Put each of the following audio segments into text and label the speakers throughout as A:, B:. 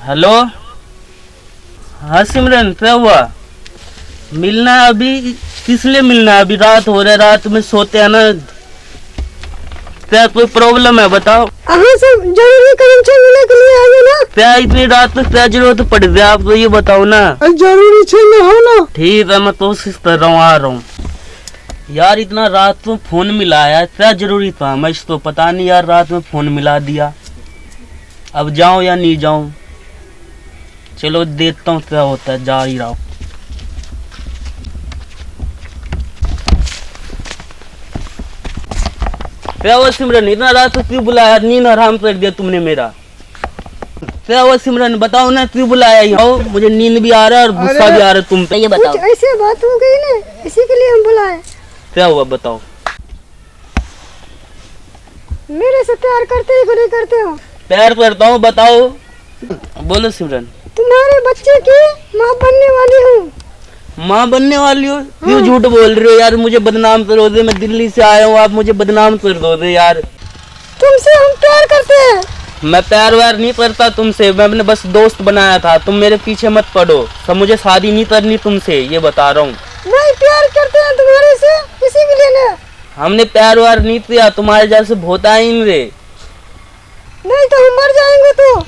A: Hello. हाँ सिमरन, क्या हुआ? मिलना है अभी? किस लिए मिलना है? अभी रात हो रहा है, रात में सोते हैं ना। क्या कोई प्रॉब्लम है बताओ?
B: हाँ सब जरूरी कनेक्शन मिलने के लिए आए ना।
A: क्या इतनी रात में क्या जरूरत पड़ गई? आप तो ये बताओ ना।
B: जरूरी छे हो ना।
A: ठीक है, मैं कोशिश कर रहा हूँ, आ रहा हूँ। यार इतना रात में फोन मिला है, क्या जरूरी था? मैं तो पता नहीं यार, रात में फोन मिला दिया। अब जाऊं या नहीं जाऊं? चलो देखता हूँ क्या होता है, जा ही रहा हूँ। क्या हुआ सिमरन, इतना रात को क्यों बुलाया? नींद हराम कर दिया तुमने मेरा। क्या हुआ सिमरन, बताओ ना क्यों बुलाया यहाँ? मुझे नींद भी आ रहा है और गुस्सा भी आ रहा है तुम पे। ये बताओ।
B: ऐसे बात हो गई ना, इसी के लिए हम बुलाए।
A: क्या हुआ बताओ?
B: मेरे से प्यार करते हो कि नहीं करते हो?
A: प्यार करता हूँ, बताओ। बोलो सिमरन।
B: तुम्हारे बच्चे की माँ बनने वाली हूँ।
A: माँ बनने वाली हो? क्यों झूठ बोल रहे हो यार? मुझे बदनाम कर दो। मैं दिल्ली से आया हूँ, आप मुझे बदनाम कर दो यार।
B: तुमसे हम प्यार करते हैं।
A: मैं प्यार व्यार नहीं करता तुमसे, मैंने बस दोस्त बनाया था। तुम मेरे पीछे मत पड़ो। सब मुझे शादी नहीं करनी तुमसे, ये बता रहा हूँ।
B: नहीं प्यार करते हैं तुम्हारे से, इसी के लिए ना।
A: हमने प्यार व्यार नहीं किया, तुम्हारे जैसे बहुत आएंगे।
B: नहीं तो हम मर जाएंगे। तो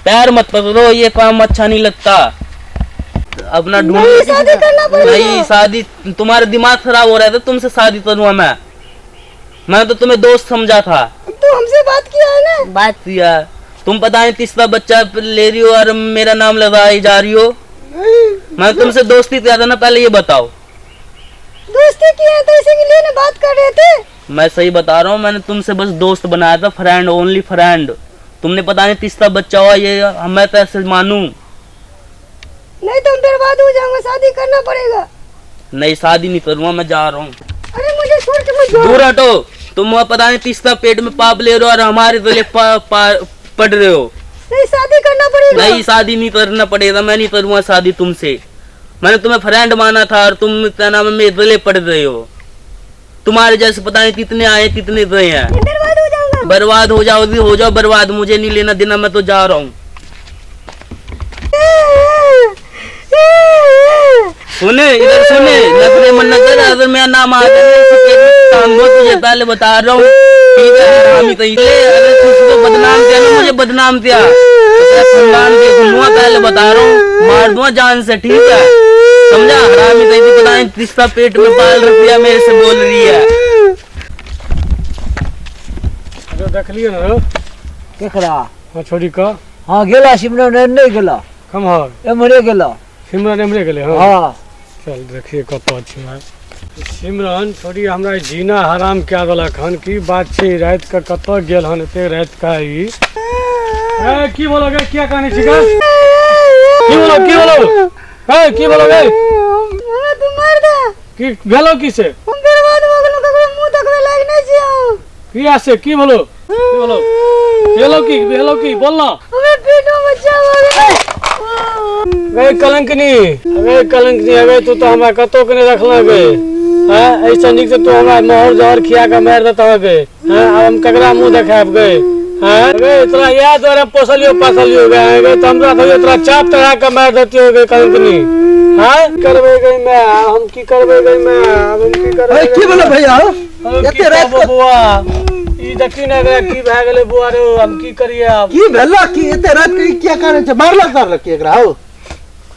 A: प्यार मत करो, ये काम अच्छा नहीं लगता। अपना ढूंढ।
B: नहीं शादी करना पड़ेगा।
A: नहीं शादी, तुम्हारा दिमाग खराब हो रहा था। तुमसे शादी करूंगा मैं तो तुम्हें दोस्त समझा था।
B: तो हमसे बात किया है ना।
A: बात किया? तुम पता नहीं तीसरा बच्चा ले रही हो और मेरा नाम लगाई जा रही हो। मैं तुमसे दोस्ती किया था ना, पहले ये बताओ।
B: दोस्ती किया तो इसी के लिए ना बात कर रहे थे।
A: मैं सही बता रहा हूँ, मैंने तुमसे बस दोस्त बनाया था, फ्रेंड, ओनली फ्रेंड। तुमने पता नहीं तीसरा बच्चा हुआ, ये मैं कैसे मानूं?
B: नहीं तो हम बर्बाद हो जाएंगे, शादी करना पड़ेगा।
A: नहीं शादी नहीं करूंगा, मैं जा रहा हूँ।
B: अरे मुझे छोड़ के मत जाओ।
A: दूर हटो। तुम पता नहीं तीसरा पेट में पाप ले रहे हो और हमारे गले पड़ रहे हो।
B: नहीं शादी करना पड़ेगा।
A: नहीं शादी नहीं करना पड़ेगा, मैं नहीं करूंगा शादी तुमसे। मैंने तुम्हें फ्रेंड माना था और तुम क्या नाम है मेरे गले पड़ रहे हो। तुम्हारे जैसे पता नहीं कितने आए कितने गए हैं।
B: बर्बाद हो जाऊंगा।
A: बर्बाद हो जाओगी, हो जाओ बर्बाद, मुझे नहीं लेना देना, मैं तो जा रहा हूँ। सुने इधर, सुने नखरे मन नजर, अगर मेरा नाम आ जाए तुझे पहले बता रहा हूँ। ठीक है हरामी कहीं ले, अगर तुझको बदनाम किया ना, मुझे बदनाम किया खानदान के दूंगा, पहले बता रहा हूँ, मार दूंगा जान से। ठीक है समझा? हरामी कहीं पता नहीं किसका पेट में पाल रख दिया, मेरे से बोल रही है।
C: देख लियो ना
D: केकरा?
C: हाँ छोड़ी का।
D: हाँ गेला सिमरन नहीं गेला,
C: कम है
D: एमरे गेला।
C: सिमरन एमरे गेले।
D: हाँ
C: चल देखिए कत अच्छी है सिमरन। छोड़ी हमरा जीना हराम क्या देलक हन। की बात छै? रात के कत गेल हन एते रात का? ई ए की बोलोगे? क्या कहानी छिका? की बोलो ए की बोलोगे?
B: हमरा तू मार दे।
C: की भेलो की से?
B: हम बर्बाद हो गेलो, ककरो मुंह देखबे लायक नै छियौ।
C: किया से की बोलो? की बोलो? भेलो की बोल ना।
B: हमें पेटो बच्चा हो गेल।
C: वे कलंकनी, अबे तू तो हमरा कतो के नहीं रखला गे। हां ऐसा निक से तू हमरा मोहर जहर खिया के मार देता गे। हां अब हम ककरा मुंह देखाब गे? हां गे तोरा याद हो रे पोसलियो पासलियो गे तो हमरा तो तोरा चाप चढ़ा के मार देती हो गे कलंकनी। हां करबे गे मैं, हम की करबे गे मैं? अब हम की करबे?
D: की बोला भैया?
C: एते रात को बुआ ई देखी ना गे की भए गेले बुआ रे, हम की करिए? अब
D: की भेला? की एते रात के क्या कारण छै? मारलक करलक एकरा? हो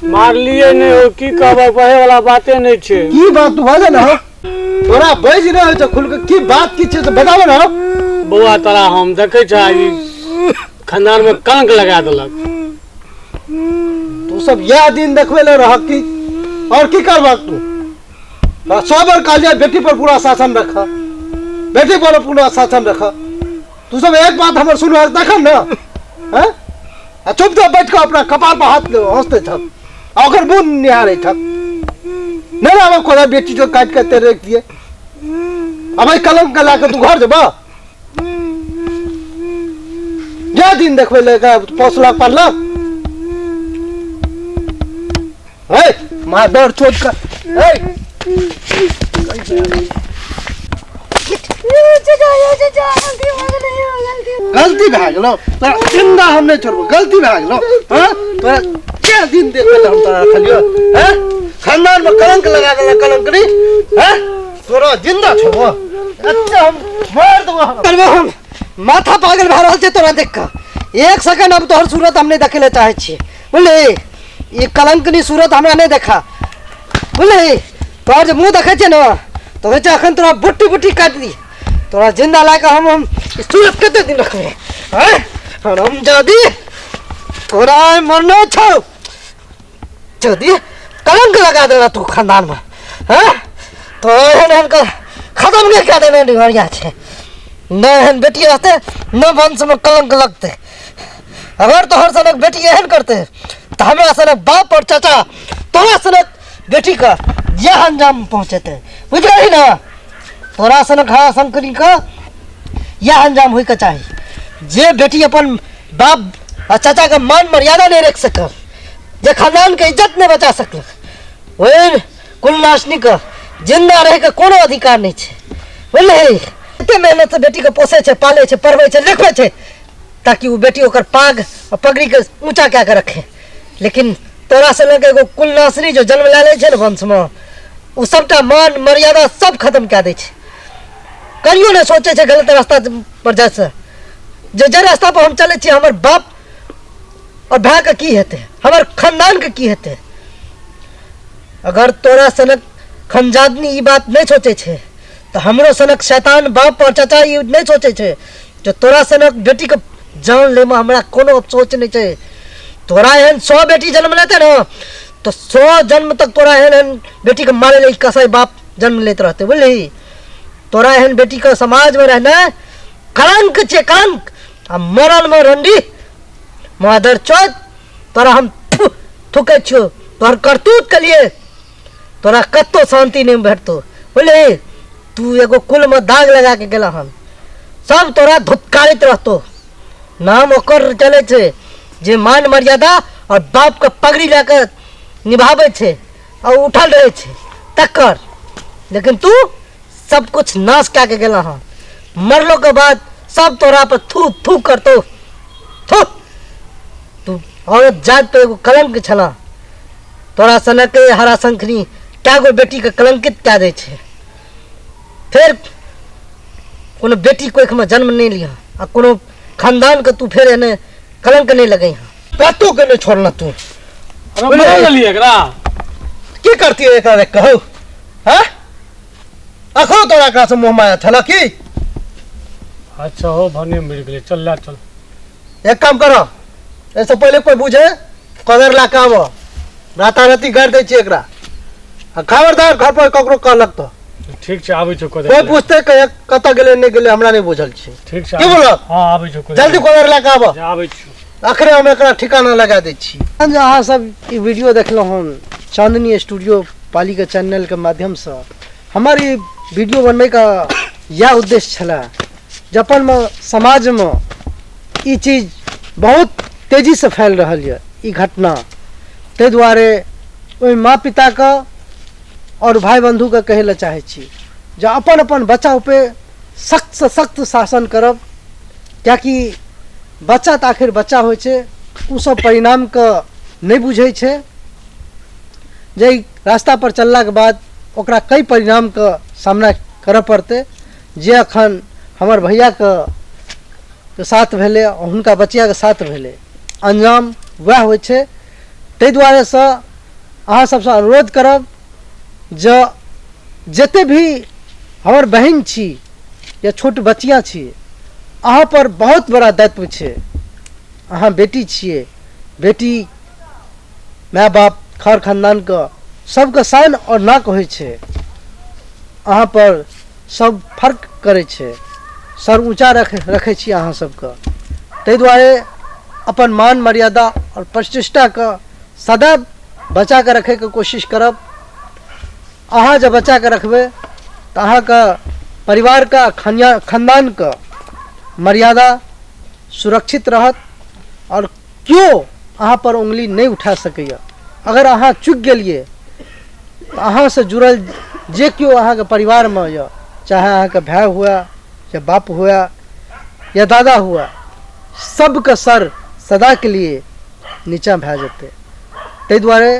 C: मारलिए नहीं हो, की कहबो? कहे वाला बातें नहीं छे।
D: की बात तू बाजे ना हो, तोरा बज ना हो तो खुल के की बात की छै तो बताबो ना।
C: बुआ तोरा हम देखे छ खानदान में कलंक लगा देलक।
D: तू सब यह दिन देखबे ले रह की और की करबा तू? सोबर काल जाए बेटी पर पूरा शासन रखा, बेटी पर पूरा शासन रखा। तू सब एक बात हमर सुन देख ना। हैं चुपचाप बैठ के अपना कपार पर हाथ ले हंसते थक और मुंह निहारे थक। नहीं ना अब कोई बेटी जो काट के तेरे रख दिए, अब कलंक ला के तू घर जबा। जा दिन देखबे लेगा 5 लाख 5 लाख मार दौड़ छोड़ कर। गलती भए गेलो तोरा जिंदा हम नहीं छोड़बो गलती भए गेलो हां तोरा क्या दिन देख के हम तोरा रखलियो हैं खानदान में कलंक लगा देला कलंक नहीं हैं तोरा जिंदा छोड़बो अच्छा हम मार देबो करबो हम माथा पागल भए रहल छै तोरा देख के एक सेकंड अब तोहर सूरत हम नहीं देखे ले चाहे छी बोले ये कलंकनी सूरत हमरा नहीं देखा बोले तोहर जे मुंह देखे छै ना तो बच्चा अखन तोरा बुट्टी बुट्टी काट दी तोरा जिंदा लाके हम सूरत कते दिन रखबे हैं हम जदी तोरा मरना छौ जदी कलंक लगा देना तू खानदान में हैं तो एहन का खत्म नहीं कर देने निगरिया छे न एहन बेटी रहते न वंश में कलंक लगते अगर तोहर सनक बेटी एहन करते तो हमरा सनक बाप और चाचा तोरा सनक बेटी का यह अंजाम पहुंचते बुझ गई ना तोरा सनक हाँ शंकरी का यह अंजाम हुई का चाहिए जे बेटी अपन बाप और चाचा का मान मर्यादा नहीं रख सकल जे खानदान के इज्जत नहीं बचा सकल वही कुलनाशनी का जिंदा रहे के कोनो अधिकार नहीं छे बोले एते मेहनत से बेटी के पोसे छे पाले छे पढ़वे छे लिखवे छे ताकि वो बेटी ओकर पाग और पगड़ी के ऊंचा क्या के रखे लेकिन तोरा से लगे एगो कुलनाशनी जो जन्म ले छे न वंश में वो सबटा मान मर्यादा सब खत्म क्या दे छे करियो ने सोचे छे गलत रास्ता पर जाए से जे रास्ता पर हम चले छे हमर बाप और भाई का की हेते हमर खानदान के की हेते अगर तोरा सनक खंजादनी ई बात नहीं सोचे छे तो हमरो सनक शैतान बाप और चाचा ई नहीं सोचे छे जो तोरा सनक बेटी के जान ले में हमरा कोनो अफसोस नहीं छे तोरा एहन 100 बेटी जन्म लेते ना तो 100 जन्म तक तोरा एहन बेटी के मारे ले कसई बाप जन्म लेते रहते बोली तोरा एहन बेटी का समाज में रहना कलंक छे कलंक आ मरण में रंडी मादर चौथ तोरा हम थूके छो तोहर करतूत के लिए तोरा कत्तो शांति नहीं भेटतो बोले तू एगो कुल में दाग लगा के गेला हम सब तोरा धुतकारित रहतो नाम ओकर चले छे जे मान मर्यादा और बाप का पगड़ी लेकर निभावे छे और उठल रहे छे तकर लेकिन तू सब कुछ नाश क्या के गेला हम मरलो के बाद सब तोरा पर थू थू करतो थू तू औरत जात पे एगो कलंक छला तोरा सनक हरा शंखनी क्या गो बेटी के कलंकित क्या दे छे फिर कोनो बेटी को में जन्म नहीं लिया आ कोनो खानदान के तू फिर एने कलंक नहीं लगे कतो के नहीं छोड़ना तू
C: अरे मार लिए एकरा
D: की करती है एकरा कहो हैं अखरो तोरा का से मोह माया छला की
C: अच्छा हो भने मिल गेले चल ला चल
D: एक काम करो ऐसे पहले कोई बुझे कदर ला का आबो राता राती घर दे छी एकरा आ खबरदार घर पर ककरो कहलक तो
C: ठीक छे आबै छो
D: कोई पूछते के कत गेले नहीं गेले हमरा नहीं बुझल छी
C: ठीक छे
D: की बोलो
C: हां आबै छो
D: जल्दी कदर ला का आबो
C: आबै छो
D: आखिर हम एकरा ठिकाना लगा दे छी अहाँ सब ई वीडियो देखलो हम चांदनी स्टूडियो पाली के चैनल के माध्यम से हमारी वीडियो बनने का यह उद्देश्य छला जपन में समाज में ई चीज बहुत तेजी से फैल रहा है ई घटना ते द्वारे ओई माँ पिता का और भाई बंधु का कहे ला चाहे छी जो अपन अपन बच्चा पे सख्त से सख्त शासन करब क्या कि बच्चा तो आखिर बच्चा हो उ सब परिणाम का नहीं बुझे छे जे रास्ता पर चलला के बाद ओकरा कई परिणाम का सामना करे पड़ते जे अखन हमर भैया के साथ भेले और हुनका बचिया के साथ भेले अंजाम वह होइ छे तै दुआरे से अहाँ सबसे अनुरोध करब जो जते भी हमर बहन छी या छोट बचिया छी अहाँ पर बहुत बड़ा दायित्व छे अहाँ बेटी छिए बेटी माय बाप खर खानदान का सबके शान और नाक होइ छे अहाँ पर सब फर्क करे छे सर ऊंचा रखे छी अहाँ सबके तै दुआरे अपन मान मर्यादा और प्रतिष्ठा का सदैव बचा के रखे के कोशिश करब अहाँ जब बचा के रखबे तो अहाँ का परिवार का खानदान का मर्यादा सुरक्षित रहत और क्यों अहाँ पर उंगली नहीं उठा सकैया अगर अहाँ चुक गेलिए तो अहाँ से जुड़ल जे क्यों अहाँ के परिवार में या चाहे अहाँ के भाई हुआ या बाप हुआ या दादा हुआ, सबके सर सदा के लिए नीचा भए जेतै। ताहि दुआरे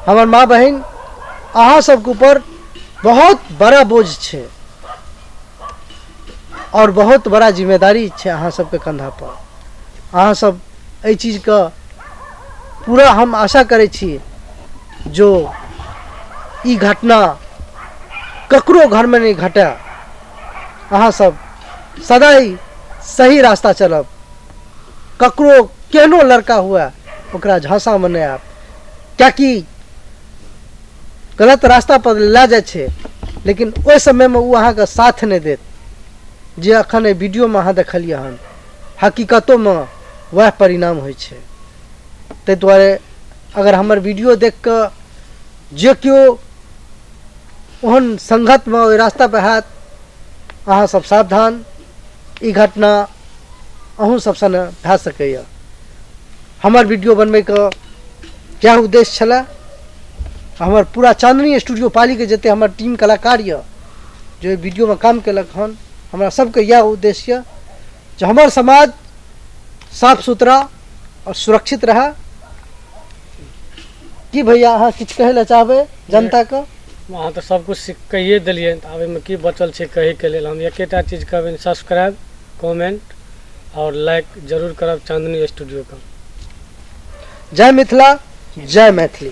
D: हमर माँ बहन अहाँ सबके ऊपर बहुत बड़ा बोझ छै और बहुत बड़ा जिम्मेदारी छै अहाँ सबके कंधा पर। अहाँ सब एहि चीजके पूरा हम आशा करै छी जो ई घटना ककरो घर में नहीं घटे। अहाँ सब सदा ही सही रास्ता चलब, ककरो केहनो लड़का हुआ ओकरा झांसा में नहीं आब, कियाकि गलत रास्ता पर ला जाए छे लेकिन ओहि समय में वो अहाँके साथ नहीं देत जे अखन एहि वीडियो में अहाँ देखलिए हन। हकीकतों में वह परिणाम होइ छै। ताहि दुआरे अगर हमर वीडियो देख कऽ जे केओ ओहन संगत में ओहि रास्ता पर हैत, अहाँ सब सावधान। ई घटना अहूँ सब संगे भए सकैए। हमर वीडियो बनबै के क्या उद्देश्य छलै, हमर पूरा चांदनी स्टूडियो पाली के जते हमर टीम कलाकार यऽ जो वीडियो में काम केलक हन, हमरा सबके यह उद्देश्य यऽ जे हमर समाज साफ सुथरा और सुरक्षित रहे। की भैया अहाँ किछु कहै लए चाहबै जनता के?
C: अहाँ तऽ सब कुछ कहिए देलियै, आब एहिमे की बचल छै कहै के लेल हम एकेटा चीज कहबै, सब्सक्राइब, कमेंट और लाइक जरूर करब चांदनी स्टूडियो के।
D: जय मिथिला, जय मैथिली।